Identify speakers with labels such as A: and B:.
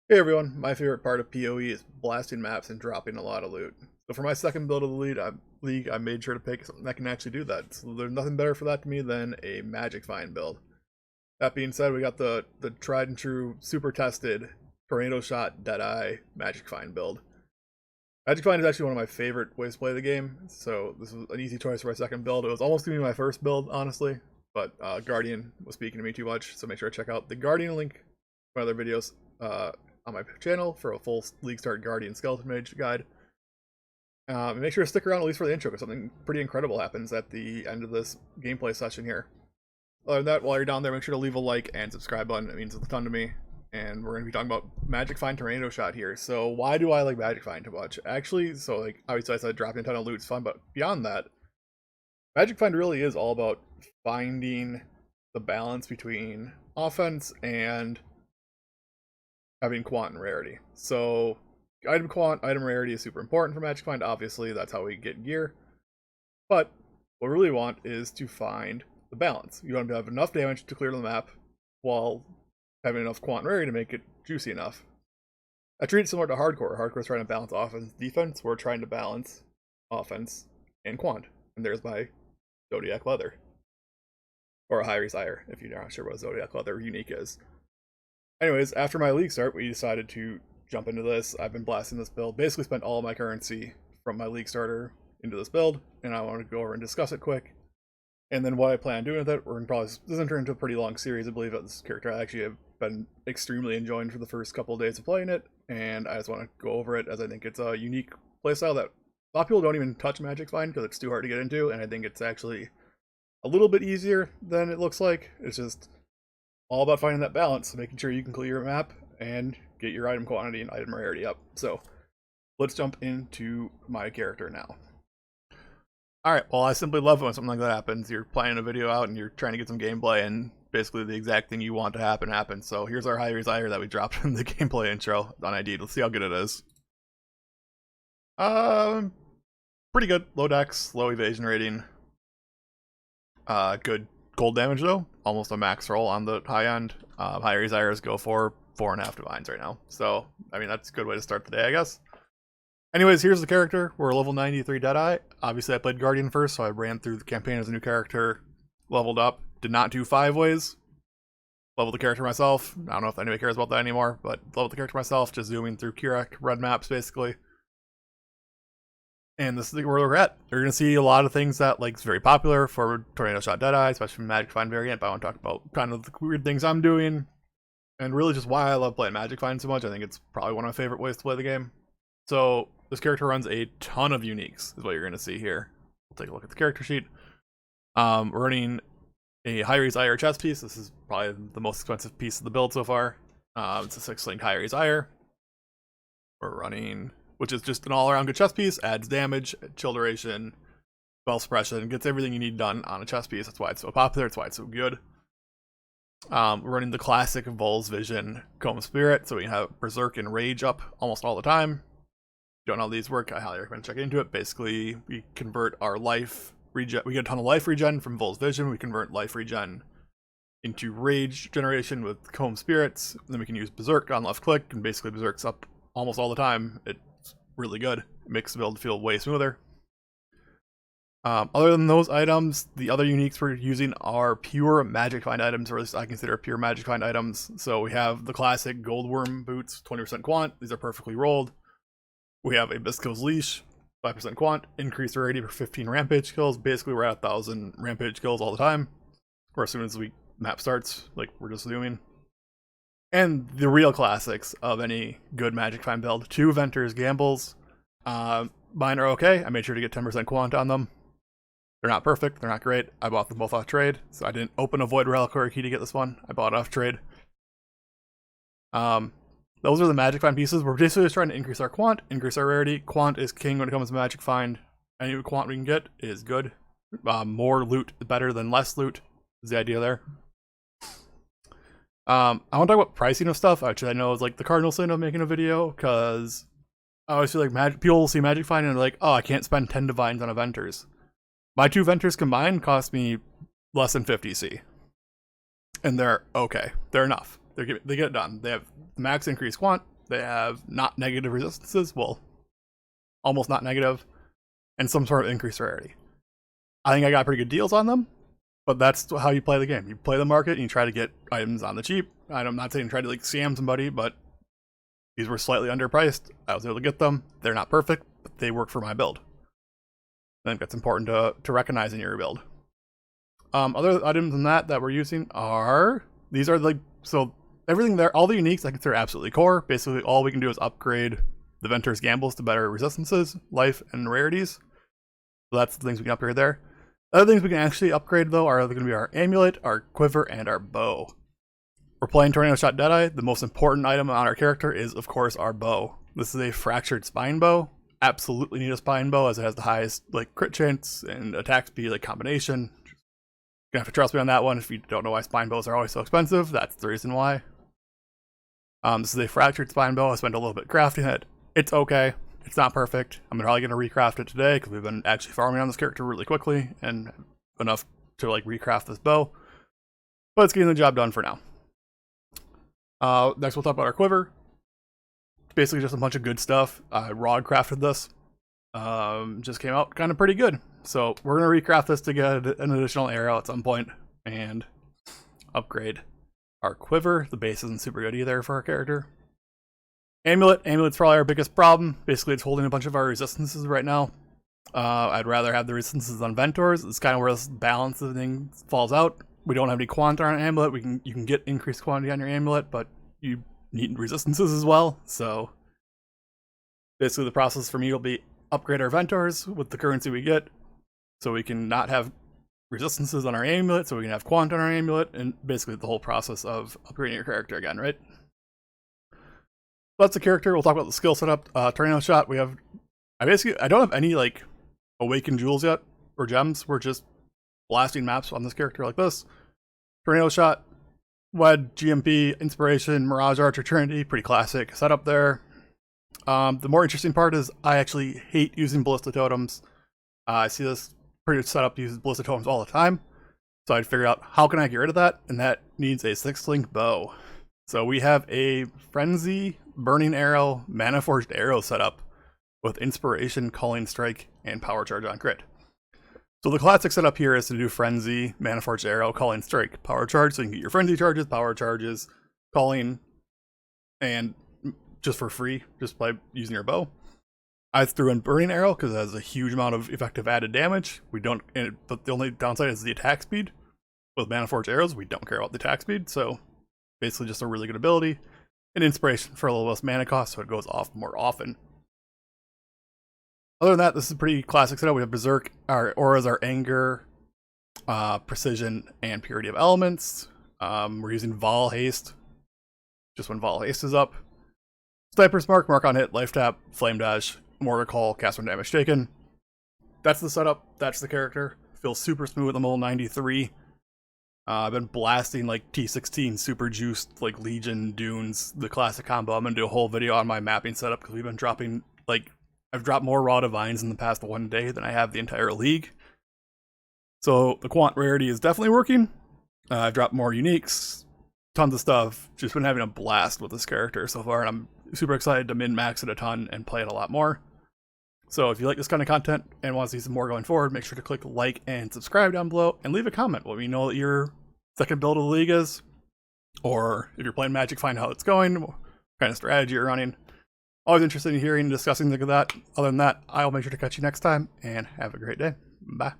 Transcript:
A: Hey everyone, my favorite part of PoE is blasting maps and dropping a lot of loot. So for my second build of the league, I made sure to pick something that can actually do that. So there's nothing better for that to me than a Magic Find build. That being said, we got the tried and true, super tested, tornado shot, Deadeye Magic Find build. Magic Find is actually one of my favorite ways to play the game, so this was an easy choice for my second build. It was almost going to be my first build, honestly, but Guardian was speaking to me too much, so make sure to check out the Guardian link, my other videos, on my channel for a full League Start Guardian Skeleton Mage guide. And make sure to stick around at least for the intro, because something pretty incredible happens at the end of this gameplay session here. Other than that, while you're down there, make sure to leave a like and subscribe button. It means a ton to me. And we're going to be talking about Magic Find Tornado Shot here. So why do I like Magic Find too much? Actually, so like obviously I said dropping a ton of loot is fun, but beyond that, Magic Find really is all about finding the balance between offense and having quant and rarity. So item quant, item rarity is super important for Magic Find. Obviously, that's how we get gear. But what we really want is to find the balance. You want to have enough damage to clear the map while having enough quant and rarity to make it juicy enough. I treat it similar to hardcore. Hardcore is trying to balance offense, defense. We're trying to balance offense and quant. And there's my Zodiac Leather. Or a High Resire, if you're not sure what Zodiac Leather unique is. Anyways, after my league start, we decided to jump into this. I've been blasting this build. Basically spent all my currency from my league starter into this build, and I want to go over and discuss it quick. And then what I plan on doing with it, we're going to probably, this is going to turn into a pretty long series. I believe that this character I actually have been extremely enjoying for the first couple of days of playing it, and I just want to go over it as I think it's a unique playstyle that a lot of people don't even touch Magic Find because it's too hard to get into, and I think it's actually a little bit easier than it looks like. It's just all about finding that balance, making sure you can clear your map and get your item quantity and item rarity up. So let's jump into my character now. Alright, well, I simply love when something like that happens. You're planning a video out and you're trying to get some gameplay, and basically the exact thing you want to happen happens. So here's our High Resire that we dropped in the gameplay intro on ID. Let's see how good it is. Pretty good. Low dex, low evasion rating. Good gold damage though, almost a max roll on the high end. High Resires go for 4.5 divines right now, so I mean that's a good way to start the day, I guess. Anyways, here's the character. We're level 93 Deadeye. Obviously I played Guardian first, so I ran through the campaign as a new character, leveled up, did not do 5 ways, leveled the character myself. I don't know if anybody cares about that anymore, but leveled the character myself, just zooming through Keurig red maps basically. And this is where we're at. You're going to see a lot of things that like is very popular for Tornado Shot Deadeye, especially from Magic Find variant, but I want to talk about kind of the weird things I'm doing, and really just why I love playing Magic Find so much. I think it's probably one of my favorite ways to play the game. So this character runs a ton of uniques, is what you're going to see here. We'll take a look at the character sheet. We're running a High Resire chest piece. This is probably the most expensive piece of the build so far. It's a 6-link High Resire. We're running, which is just an all-around good chest piece, adds damage, chill duration, spell suppression, gets everything you need done on a chest piece. That's why it's so popular, that's why it's so good. We're running the classic Vol's Vision Comb Spirit, so we can have Berserk and Rage up almost all the time. If you don't know how these work, I highly recommend checking into it. Basically, we convert our life regen, we get a ton of life regen from Vol's Vision, we convert life regen into Rage generation with Comb Spirits, and then we can use Berserk on left click, and basically Berserk's up almost all the time. It's really good. It makes the build feel way smoother. Other than those items, the other uniques we're using are pure Magic Find items, or at least I consider pure Magic Find items. So we have the classic Goldworm boots, 20% quant. These are perfectly rolled. We have a Bisco's Leash, 5% quant, increased rarity for 15 rampage kills. Basically, we're at 1,000 rampage kills all the time, or as soon as the map starts, like we're just zooming. And the real classics of any good Magic Find build, 2 Venter's Gambles. Mine are okay. I made sure to get 10% quant on them. They're not perfect, they're not great. I bought them both off trade, so I didn't open a Void Reliquary key to get this one. I bought it off trade. Those are the Magic Find pieces. We're basically just trying to increase our quant, increase our rarity. Quant is king when it comes to Magic Find. Any quant we can get is good. More loot better than less loot is the idea there. I want to talk about pricing of stuff, which I know is like the cardinal sin of making a video, because I always feel like people will see Magic Find and they're like, oh, I can't spend 10 divines on a Venters. My 2 Venters combined cost me less than 50C. And they're okay. They're enough. They get it done. They have max increase quant, They have not negative resistances, well, almost not negative, and some sort of increased rarity. I think I got pretty good deals on them, but that's how you play the game. You play the market and you try to get items on the cheap. I'm not saying try to like scam somebody, but these were slightly underpriced. I was able to get them. They're not perfect, but they work for my build. I think that's important to recognize in your build. Other items than that we're using are, these are like, so everything there, all the uniques I consider absolutely core. Basically all we can do is upgrade the Ventur's Gambles to better resistances, life, and rarities. So that's the things we can upgrade there. Other things we can actually upgrade though are going to be our amulet, our quiver, and our bow. We're playing Tornado Shot Deadeye. The most important item on our character is of course our bow. This is a fractured spine bow. Absolutely need a spine bow as it has the highest like crit chance and attack speed like combination. You're gonna have to trust me on that one. If you don't know why spine bows are always so expensive, that's the reason why. This is a fractured spine bow. I spent a little bit crafting it. It's okay. It's not perfect. I'm probably gonna recraft it today because we've been actually farming on this character really quickly and enough to like recraft this bow. But it's getting the job done for now. Next we'll talk about our quiver. Basically just a bunch of good stuff. Raw crafted this. Just came out kind of pretty good. So we're gonna recraft this to get an additional arrow at some point and upgrade our quiver. The base isn't super good either for our character. Amulet's probably our biggest problem. Basically it's holding a bunch of our resistances right now. I'd rather have the resistances on Ventors. It's kind of where this balance of things falls out. We don't have any quantity on an amulet. You can get increased quantity on your amulet, but you need resistances as well. So basically the process for me will be upgrade our Ventors with the currency we get, so we can not have resistances on our amulet, so we can have quant on our amulet, and basically the whole process of upgrading your character again, right? So that's the character. We'll talk about the skill setup. Tornado Shot, I don't have any like awakened jewels yet or gems. We're just blasting maps on this character like this. Tornado Shot, Wed, GMP, Inspiration, Mirage Archer, Trinity, pretty classic setup there. The more interesting part is I actually hate using Ballista Totems. I see this pretty setup uses Ballista Totems all the time. So I'd figure out how can I get rid of that, and that needs a 6-link bow. So we have a Frenzy, Burning Arrow, Mana Forged Arrow setup with Inspiration, Calling Strike, and Power Charge on crit. So the classic setup here is to do Frenzy, Mana Forged Arrow, Calling Strike, Power Charge, so you can get your Frenzy charges, Power Charges, Calling, and just for free, just by using your bow. I threw in Burning Arrow because it has a huge amount of effective added damage. But the only downside is the attack speed. With Mana Forged Arrows, we don't care about the attack speed, so basically just a really good ability. And Inspiration for a little less mana cost, so it goes off more often. Other than that, this is a pretty classic setup. We have Berserk, our auras are Anger, Precision, and Purity of Elements. We're using Vol Haste, just when Vol Haste is up. Sniper's Mark, Mark on Hit, Life Tap, Flame Dash, Mortar Call, Cast when Damage Taken. That's the setup, that's the character. Feels super smooth. I'm level 93. I've been blasting like T16 super juiced like Legion Dunes, the classic combo. I'm gonna do a whole video on my mapping setup because we've been dropping I've dropped more Raw Divines in the past one day than I have the entire league. So the quant rarity is definitely working. I've dropped more uniques, tons of stuff. Just been having a blast with this character so far, and I'm super excited to min-max it a ton and play it a lot more. So if you like this kind of content and want to see some more going forward, make sure to click like and subscribe down below and leave a comment. Let me know what your second build of the league is, or if you're playing Magic, find out how it's going, what kind of strategy you're running. Always interested in hearing and discussing things like that. Other than that, I'll make sure to catch you next time, and have a great day. Bye.